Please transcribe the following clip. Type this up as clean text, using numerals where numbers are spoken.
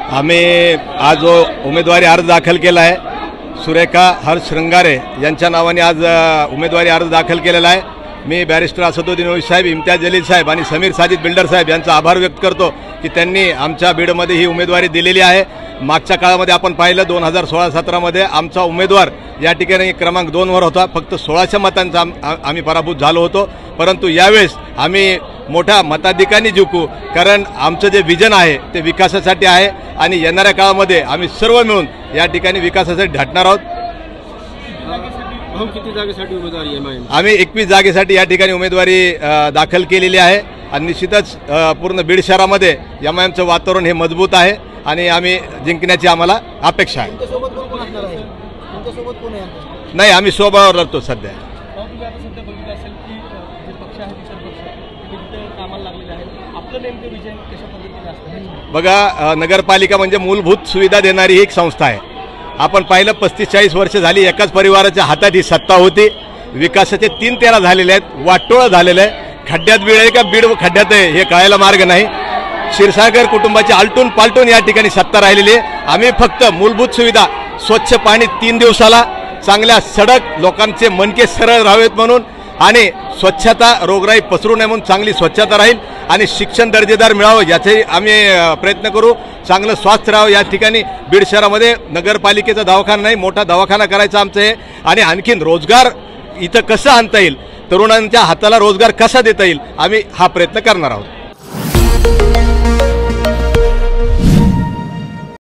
आम्ही आज जो उमेदवारी अर्ज दाखल केला आहे, सुरेखा हर्ष श्रंगारे यांच्या नावाने आज उमेदवारी अर्ज दाखल केलेला आहे। मी बॅरिस्टर असदुद्दीन ओवैसी साहेब, इम्तियाज जलील साहेब आणि समीर साजिद बिल्डर साहेब यांचा आभार व्यक्त करतो की त्यांनी आमच्या बीडमध्ये ही उमेदवारी दिलेली आहे। मागच्या काळामध्ये आपण पाहिलं 2016-17 मध्ये आमचा उमेदवार या ठिकाणी क्रमांक 2 वर होता, फक्त 1600 मतांचा आम्ही पराभूत झालो होतो। परंतु यावेळेस आम्ही मोठ्या मताधिकांनी जिंकू, कारण आमचं जे विजन आहे ते विकासासाठी आहे आणि येणाऱ्या काळामध्ये आम्ही सर्व मिळून या ठिकाणी विकासासाठी झटणार आहोत। किती जागेसाठी उमेदवारी आहे? आम्ही 21 जागेसाठी या ठिकाणी उमेदवारी दाखल केलेली आहे आणि निश्चितच पूर्ण बीड शहरामध्ये एमआयएमचं वातावरण हे मजबूत आहे आणि आम्ही जिंकण्याची आम्हाला अपेक्षा आहे। नाही, आम्ही स्वबळावर लढतो सध्या। बघा, नगरपालिका म्हणजे मूलभूत सुविधा देणारी एक संस्था आहे। आपण पाहिलं 35-40 वर्ष झाली एकाच परिवाराच्या हातात ही सत्ता होती। विकासाचे 3-13 झालेले आहेत, वाटोळं झालेलं आहे। खड्ड्यात बीड आहे का बीड खड्ड्यात आहे हे कळायला मार्ग नाही। क्षीरसागर कुटुंबाची आलटून पालटून या ठिकाणी सत्ता राहिलेली आहे। आम्ही फक्त मूलभूत सुविधा, स्वच्छ पाणी 3 दिवसाला, चांगल्या सडक, लोकांचे मनके सरळ राहावेत म्हणून, आणि स्वच्छता, रोगराई पसरू नये म्हणून चांगली स्वच्छता राहील आणि शिक्षण दर्जेदार मिळावं याचे आम्ही प्रयत्न करू। चांगलं स्वास्थ्य राहावं या ठिकाणी बीड शहरामध्ये नगरपालिकेचा दवाखाना नाही, मोठा दवाखाना करायचा आमचं आहे। आणि आणखीन रोजगार इथं कसं आणता येईल, तरुणांच्या हाताला रोजगार कसा देता येईल, आम्ही हा प्रयत्न करणार आहोत।